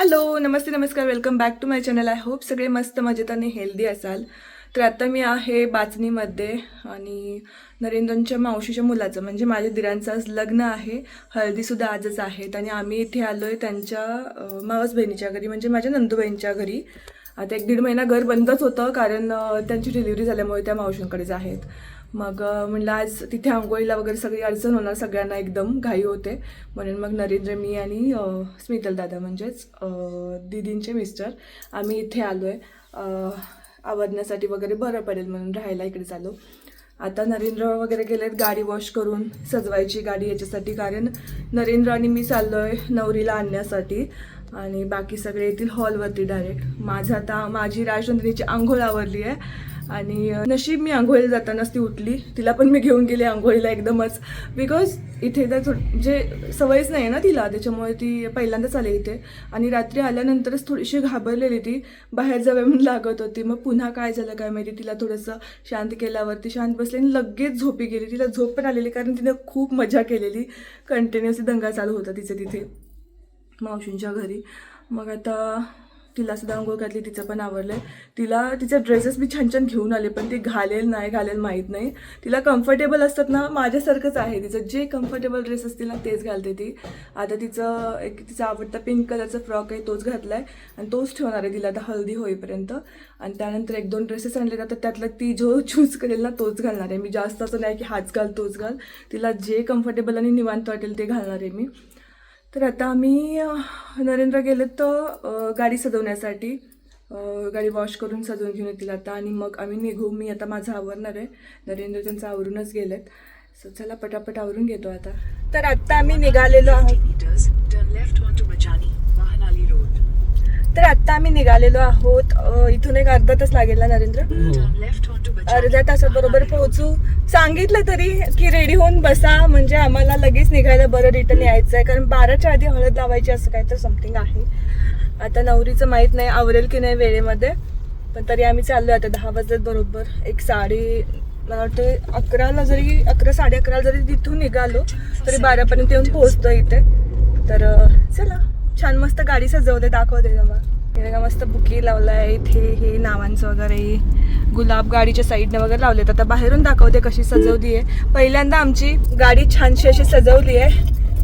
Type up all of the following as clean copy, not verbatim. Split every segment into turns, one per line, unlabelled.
Hello नमस्ते नमस्कार welcome back to my channel. I hope सगळे मस्त मजेत आणि हेल्दी असाल. तर आता मी आहे बाचणीमध्ये आणि नरेंद्रच्या मावशीच्या मुलाचं म्हणजे माझ्या दिरांचं आज लग्न आहे. हळदीसुद्धा आजच आहेत आणि आम्ही इथे आलो आहे त्यांच्या मावस बहिणीच्या घरी म्हणजे माझ्या नंदूबाईंच्या घरी. आता 1-1.5 महिना घर बंदच होतं कारण त्यांची डिलिव्हरी झाल्यामुळे त्या मावशींकडेच आहेत. मग म्हणलं आज तिथे आंघोळीला वगैरे सगळी अडचण होणार, सगळ्यांना एकदम घाई होते म्हणून मग नरेंद्र, मी आणि स्मितल दादा म्हणजेच दीदींचे मिस्टर आम्ही इथे आलो आहे आवरण्यासाठी वगैरे, बरं पडेल म्हणून राहायला इकडे आलो. आता नरेंद्र वगैरे गेलेत गाडी वॉश करून सजवायची गाडी याच्यासाठी, कारण नरेंद्र आणि मी चाललो आहे नवरीला आणण्यासाठी आणि बाकी सगळे येतील हॉलवरती डायरेक्ट. माझी राजनंदिनीची आंघोळ आवरली आहे आणि नशीब मी आंघोळीला जातानाच ती उठली. तिला पण मी घेऊन गेले आंघोळीला एकदमच, बिकॉज इथे तर म्हणजे सवयच नाही आहे ना तिला, त्याच्यामुळे ती पहिल्यांदाच आली इथे आणि रात्री आल्यानंतरच थोडीशी घाबरलेली ती, बाहेर जावे म्हणून लागत होती. मग पुन्हा काय झालं काय माहिती, तिला थोडंसं शांत केल्यावरती शांत बसली आणि लगेच झोपी गेली. तिला झोप पण आलेली कारण तिने खूप मजा केलेली, कंटिन्युअसली दंगा चालू होता तिचे तिथे मावशींच्या घरी. मग आता तिला सुद्धा आंघोळ घातली, तिचं पण आवरलं आहे. तिला तिचे ड्रेसेस मी छान छान घेऊन आले पण ती घालेल नाही घालेल माहीत नाही. तिला कम्फर्टेबल असतात ना, माझ्यासारखंच आहे तिचं, जे कम्फर्टेबल ड्रेस असतील ना तेच घालते ती. आता तिचा आवडता पिंक कलरचा फ्रॉक आहे तोच घातला आहे आणि तोच ठेवणार आहे तिला आता हळदी होईपर्यंत. आणि त्यानंतर 1-2 ड्रेसेस आणले जातात, त्यातला ती जो चूज करेल ना तोच घालणार आहे मी. जास्त असं नाही की हाच घाल तोच घाल, तिला जे कम्फर्टेबल आणि निवांत वाटेल ते घालणार आहे मी. तर आता आम्ही नरेंद्र गेले तर गाडी सजवण्यासाठी, गाडी वॉश करून सजवून घेऊन येतील आता आणि मग आम्ही निघू. मी आता माझं आवरणार आहे, नरेंद्र त्यांचं आवरूनच गेलेत. सो चला पटापट आवरून घेतो आता. तर आत्ता आम्ही निघालेलो आहोत. इथून एक अर्धा तास लागेल ना नरेंद्र? अर्ध्या तासात बरोबर पोहोचू. सांगितलं तरी की रेडी होऊन बसा म्हणजे आम्हाला लगेच निघायला बरं, रिटर्न यायचं आहे कारण 12च्या आधी हळद लावायची असं काही तर समथिंग आहे. आता नवरीचं माहीत नाही आवरेल की नाही वेळेमध्ये, पण तरी आम्ही चाललो आता 10 वाजत बरोबर. मला वाटतं 11ला जरी 11-11:30 जरी तिथून निघालो तरी 12पर्यंत येऊन पोहोचतो इथे. तर चला, छान मस्त गाडी सजवते, दाखवते जमा. हे मस्त बुके लावलं आहे इथे, हे नावांचं वगैरे गुलाब गाडीच्या साईडने वगैरे लावलेत. आता बाहेरून दाखवते कशी सजवली आहे. पहिल्यांदा आमची गाडी छानशी अशी सजवली आहे.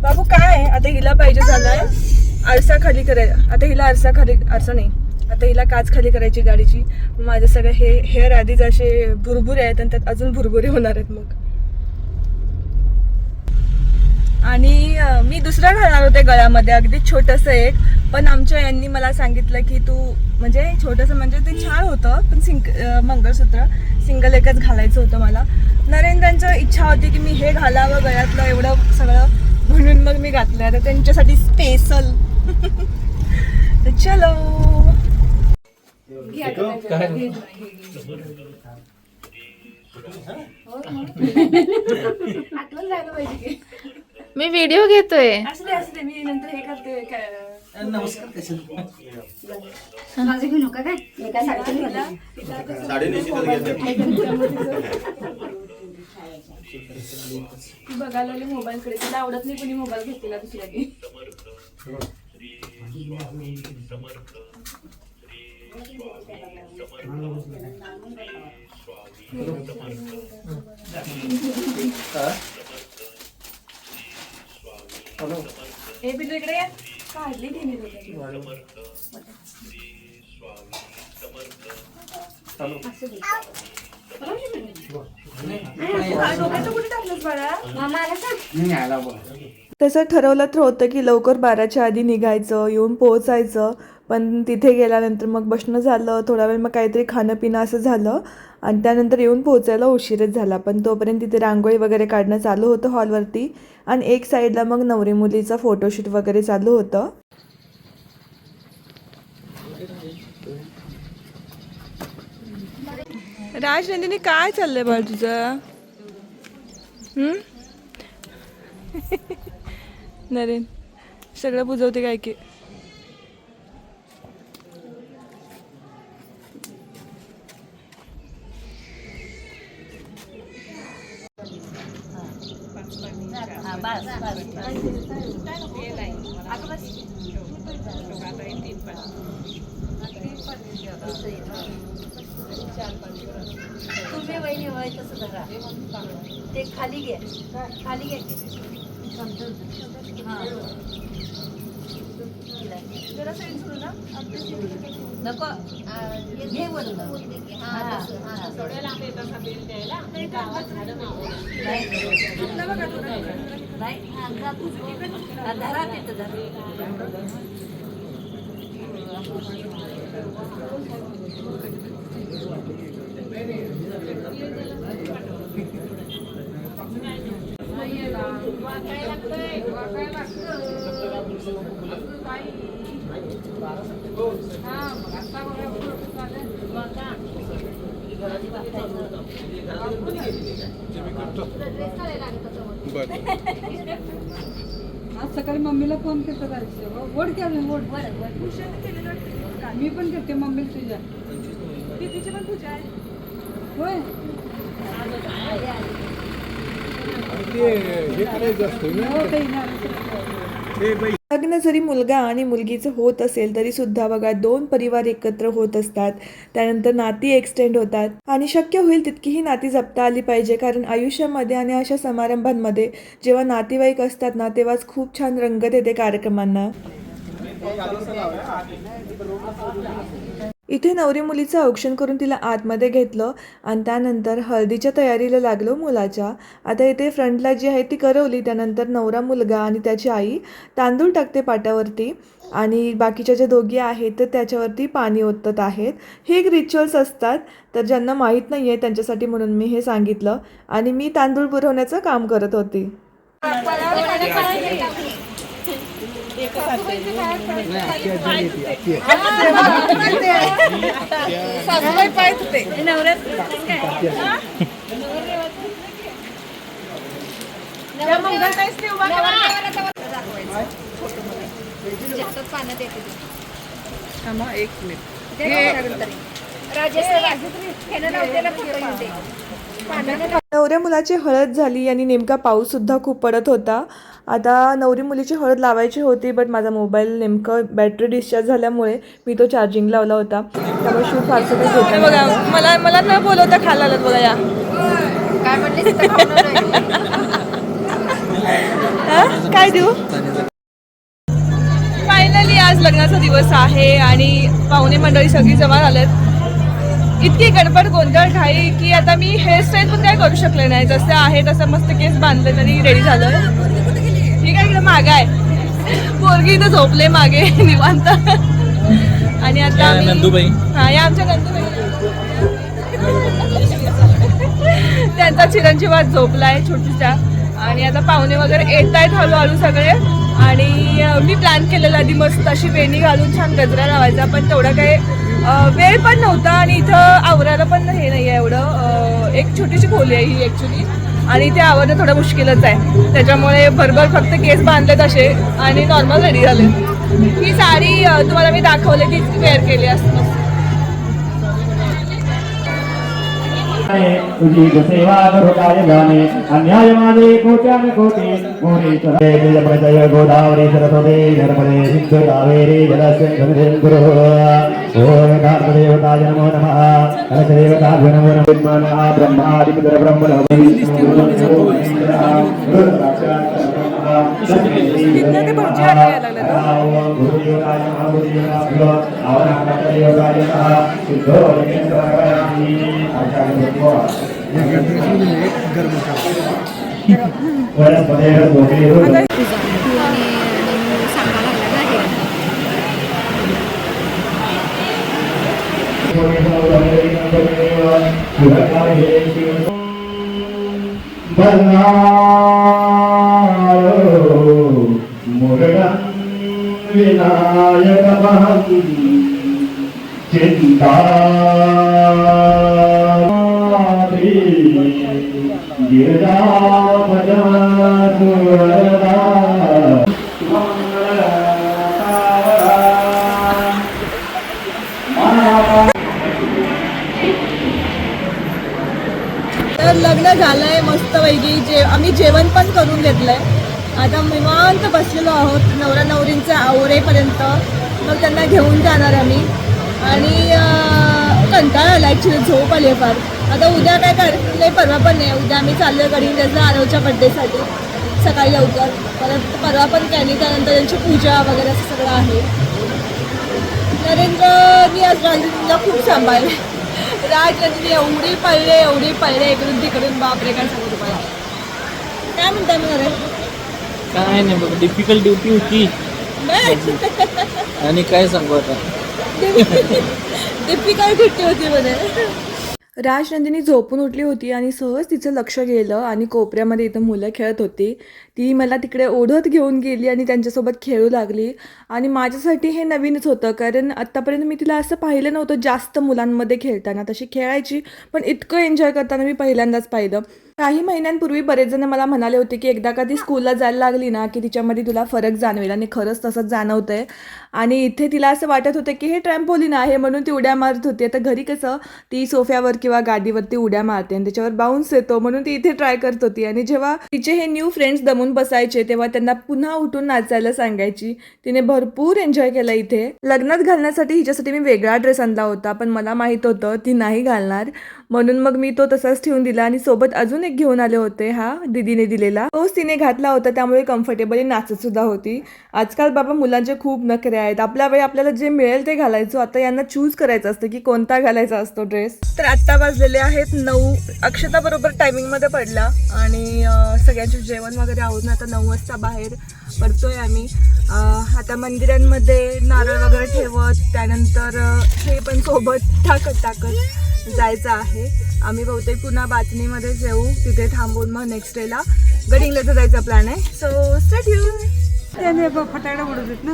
बाबू काय आता हिला पाहिजे झालाय आरसा खाली करायला. आता हिला आरसा नाही, आता हिला काच खाली करायची गाडीची. माझे सगळे हेअर आधीच असे भुरभुरे आहेत आणि त्यात अजून भुरभुरे होणार आहेत मग. आणि मी दुसरा घालणार होते गळ्यामध्ये अगदी छोटंसं एक, पण आमच्या यांनी मला सांगितलं की तू म्हणजे छोटंसं म्हणजे ते छान होतं पण मंगळसूत्र सिंगल एकच घालायचं होतं मला. नरेंद्रांची इच्छा होती की मी हे घालावं गळ्यातलं एवढं सगळं, म्हणून मग मी घातलं आता त्यांच्यासाठी स्पेशल. चलो आठवण जायला पाहिजे की
मी व्हिडिओ घेतोय.
असले मी नंतर हे करते.
नमस्कार.
माझं घेऊ नका काय, मी काय साडी
ती बघायला लागली मोबाईलकडे, तिला आवडत नाही कोणी मोबाईल घेतलेला दुसऱ्या की. हे पिल्लू इकडे या, काढली घेणे कुठे टाकलंस बाळा? तसं ठरवलं तर होतं की लवकर 12च्या आधी निघायचं, येऊन पोहोचायचं, पण तिथे गेल्यानंतर मग बसणं झालं, थोडा वेळ मग काहीतरी खाणं पिणं असं झालं आणि त्यानंतर येऊन पोहोचायला उशीरच झाला. पण तोपर्यंत तिथे रांगोळी वगैरे काढणं चालू होतं हॉलवरती आणि एक साईडला मग नवरी मुलीचा फोटोशूट वगैरे चालू होतं. राजनंदिनी काय चाललंय बाळ तुझं? नरेन सगळं बुजवते काय की.
बस लावायचं तसं धरा ते खाली घ्या खाली घ्या नको घे वरनं. नाही धरा तिथं धरा.
आज सकाळी मम्मीला फोन केला जायचं वड केलं वड मी पण करते मम्मीला तुझ्या
तिची पण पूजा आहे.
होय हो काही नाही.
लग्न जरी मुलगा आणि मुलगीचं होत असेल तरी सुद्धा बघा दोन परिवार एकत्र होत असतात. त्यानंतर नाती एक्सटेंड होतात आणि शक्य होईल तितकी ही नाती जपता आली पाहिजे, कारण आयुष्यामध्ये आणि अशा समारंभांमध्ये जेव्हा नातेवाईक असतात ना तेव्हाच खूप छान रंगत येते कार्यक्रमांना. इथे नवरी मुलीचं औक्षण करून तिला आतमध्ये घेतलं आणि त्यानंतर हळदीच्या तयारीला लागलो मुलाच्या. आता इथे फ्रंटला जी आहे ती करवली, त्यानंतर नवरा मुलगा आणि त्याची आई तांदूळ टाकते पाटावरती आणि बाकीच्या ज्या दोघी आहेत तर त्याच्यावरती पाणी ओतत आहेत. हे एक रिच्युअल्स असतात, तर ज्यांना माहीत नाही आहे त्यांच्यासाठी म्हणून मी हे सांगितलं आणि मी तांदूळ पुरवण्याचं काम करत होती. नवऱ्या मुलाची हळद झाली आणि नेमका पाऊस सुद्धा खूप पडत होता. आता नवरी मुलीची हळद लावायची होती, बट माझा मोबाईल नेमकं बॅटरी डिस्चार्ज झाल्यामुळे मी तो चार्जिंग लावला होता, त्यामुळे शूट फारसं काही होत नाही. बघा मला न बोलवता खायला आलं बघा. या
काय म्हणले
काय देऊ. फायनली आज लग्नाचा दिवस आहे आणि पाहुणे मंडळी सगळी जमा झालेत. इतकी गडबड गोंधळ घाई की आता मी हेअरस्टाईल पण काय करू शकले नाही. जसं आहे तसं मस्त केस बांधले तरी रेडी झालं. ठीक आहे, इकडे मागे आहे पोरगी इथं झोपले मागे निवांत. आणि आता नंदूबाई, हा या आमच्या नंदूबाई, त्यांचा चिरंजीवात झोपलाय छोटीचा. आणि आता पाहुणे वगैरे येत आहेत हळूहळू सगळे. आणि मी प्लॅन केलेला आधी मस्त अशी वेणी घालून छान गजरा लावायचा, पण तेवढं काही वेळ पण नव्हता आणि इथं आवरायला पण हे नाही आहे एवढं. एक छोटीशी खोली आहे ही ॲक्च्युली आणि ते आवरणं थोडं मुश्किलच आहे. त्याच्यामुळे भरभर फक्त केस बांधलेत असे आणि नॉर्मल रेडी झाले. ही साडी तुम्हाला मी दाखवली तीच वेअर केली असतं.
तुझी सेवा करुताय गाने अन्याय माझे कोट्यान कोटी मोरे जय गोदावरी सरस्वती नर्मदे सिंधु कावेरी जलस्मिन् गुरु ओम देवताय नमो नमः कलशदेवताय नमो नमः ब्रह्मादिपितर ब्रह्मण मुरडं विनायकमहं चिंतामणि गिरिजापदातु वरदा
तर लग्न झालंय मस्तपैकी. आम्ही जेवण पण करून घेतलंय. आता निवांत बसलेलो आहोत नवरा नवरींचे आवरेपर्यंत. मग त्यांना घेऊन जाणार आम्ही आणि कंटाळा आला ॲक्च्युली, झोप आली आहे फार. आता उद्या काय करते परवा पण नाही, उद्या आम्ही चाललोय गडिंग्लजला आरवच्या बड्डेसाठी सकाळी लवकर. परत परवा पण काय नाही, त्यानंतर त्यांची पूजा वगैरे असं सगळं आहे. नरेंद्रनी आज राजनीतीला खूप सांभाळले. राजनीती एवढी पडले इकडून तिकडून, बापरे काय सांगू तुम्हाला. काय म्हणताय मग नरेंद्र?
काय नाही बघ, डिफिकल्ट ड्युटी होती आणि काय सांगू आता.
डिफिकल्ट ड्युटी होती म्हणे. राजनंदिनी झोपून उठली होती आणि सहज तिचं लक्ष गेलं आणि कोपऱ्यामध्ये इथं मुलं खेळत होती. ती मला तिकडे ओढत घेऊन गेली आणि त्यांच्यासोबत खेळू लागली. आणि माझ्यासाठी हे नवीनच होतं, कारण आत्तापर्यंत मी तिला असं पाहिलं नव्हतं जास्त मुलांमध्ये खेळताना. तशी खेळायची पण इतकं एन्जॉय करताना मी पहिल्यांदाच पाहिलं. काही महिन्यांपूर्वी बरेच जण मला म्हणाले होते की एकदा का ती स्कूलला जायला लागली ना की तिच्यामध्ये तुला फरक जाणवेल, आणि खरंच तसंच जाणवतंय. आणि इथे तिला असं वाटत होतं की हे ट्रॅम्पोलिन आहे म्हणून ती उड्या मारत होती. आता घरी कसं ती सोफ्यावर किंवा गादीवरती उड्या मारते आणि त्याच्यावर बाउन्स येतो, म्हणून ती इथे ट्राय करत होती. आणि जेव्हा तिचे हे न्यू फ्रेंड्स दमून बसायचे तेव्हा त्यांना पुन्हा उठून नाचायला सांगायची. तिने भरपूर एन्जॉय केला इथे. लग्नात घालण्यासाठी हिच्यासाठी मी वेगळा ड्रेस आणला होता, पण मला माहीत होतं ती नाही घालणार, म्हणून मग मी तो तसाच ठेवून दिला. आणि सोबत अजून एक घेऊन आले होते, हा दीदीने दिलेला, तोच तिने घातला होता. त्यामुळे कम्फर्टेबली नाचत सुद्धा होती. आजकाल बाबा मुलांचे खूप नखरे आहेत. आपल्या वेळी आपल्याला जे मिळेल ते घालायचो, आता यांना चूज करायचं असतं की कोणता घालायचा असतो ड्रेस. तर आत्ता वाजलेले आहेत 9. अक्षता बरोबर टायमिंगमध्ये पडला आणि सगळ्यांचे जेवण वगैरे आवरून आता 9 वाजता बाहेर पडतोय आम्ही. आता मंदिरांमध्ये नारळ वगैरे ठेवत, त्यानंतर हे पण सोबत टाकत जायचं आहे. आम्ही बहुतेक पुन्हा बाचणीमध्ये येऊ, तिथे थांबून मग नेक्स्ट डेला गडिंग्लजला जायचा प्लॅन आहे. So stay tune.
त्याने फटाकडे उडवतात ना.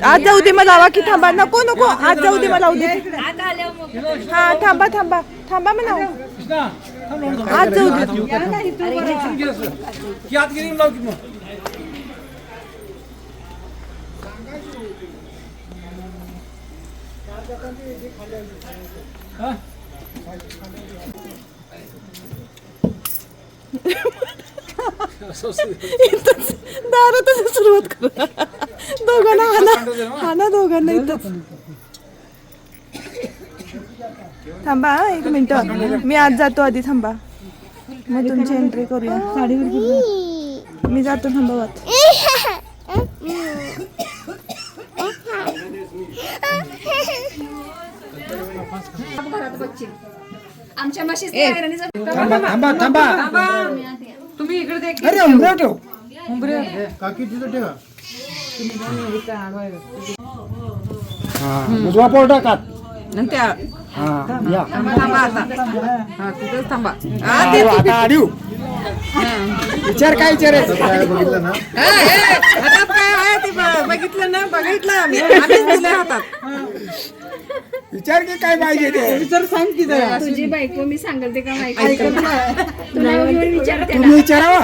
आज जाऊ दे मला लावा की थांबा. नको आज जाऊ दे मला उद्या. हा थांबा म्हणा. आज जाऊ दे. दारातच सुरुवात करू. दोघांना दोघांना इथंच थांबा. एक मिनिट, मी आज जातो आधी. थांबा मग तुमची एंट्री करूया. मी जातो. थांबा वाच.
आमच्या म्हशी
तुम्ही इकडे देख.
उजवा पोर टाका. विचार काय विचारायचं बघितलं आम्ही हातात. विचार की काय पाहिजे ते विचार. सांग की जरा.
तुझी बायको मी सांगेल ते का माहिती.
तुम्ही विचारावा.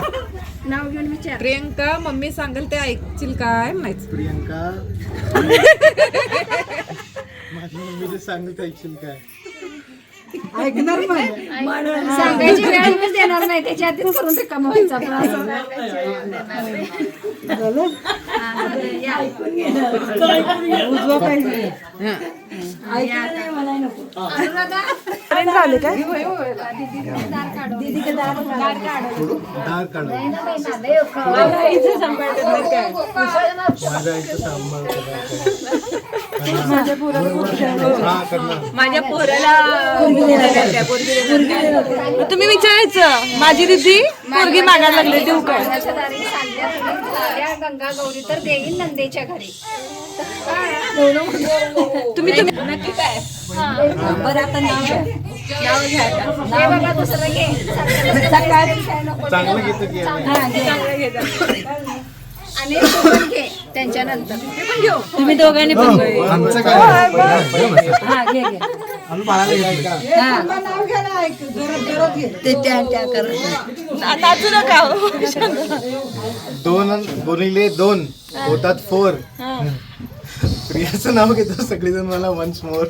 नाव घेऊन विचार.
प्रियंका मम्मी सांगेल ते ऐकशील काय माहिती.
प्रियंका माझी मम्मी सांगत ऐकशील काय.
ऐकणार नाही.
सांगायची वेळ देणार नाही, त्याच्या आधीच करून ते कमवायचा.
उजवा पाहिजे.
आले काय?
दार काढ. माझ्या
माझ्या पोराला तुम्ही विचारायचं, माझी दिदी पोरगी मागायला लागले देऊ काय.
गंगा गौरी तर देईन नंदेच्या घरी.
तुम्ही नक्की काय बरं. आता नाव घ्या.
हे बाबा दुसरं घे.
चांगलं घेतो की
आणि तू पण घे त्यांच्यानंतर.
तुम्ही दोघांनी पण
आमचं काय
नाचू नका.
2 गुणिले 2 होतात 4. प्रियाचं नाव घेतो सगळेजण मला वन्स मोर.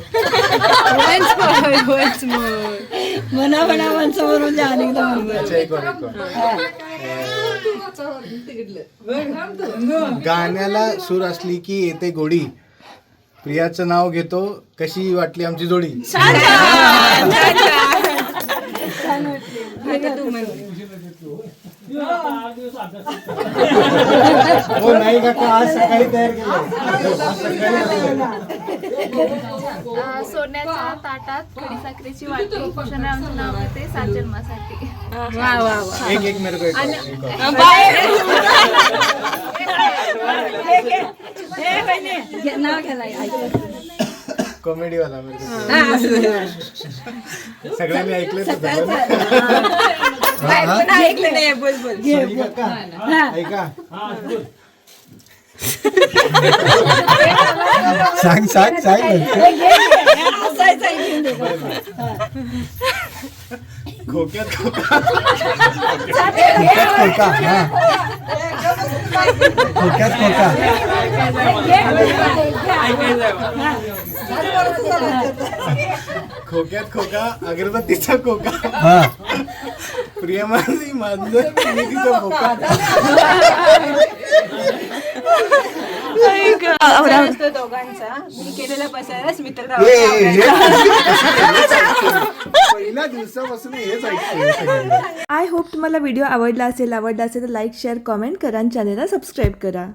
गाण्याला सूर असली की येते गोडी, प्रियाचं नाव घेतो. कशी वाटली आमची जोडी? हो नाही काका, आज सकाळी तयार केलं.
सोन्याच्या ताटात खडीसाखरेची वाटी भूषणाचं नाव घेते 7 जन्मासाठी.
एक मेरे को एक.
नाव घ्यायला
कॉमेडी वाला सगळ्यांनी ऐकलं
ऐकलं नाही बोल बोल
ऐका.
सांग सांग सांग.
खोक्यात खोका.
खोक्यात खोका.
खोक्यात खोका, अगरबत्तीचा खोका. प्रिया माझी मांजर, मी तिचा खोका.
दोघांचा मी केलेला पसाराच मित्र
पहिल्या दिवसापासून हेच ऐकतो.
आय होप तुम्हाला व्हिडिओ आवडला असेल तर लाईक शेअर कॉमेंट करा आणि चॅनलला सबस्क्राईब करा.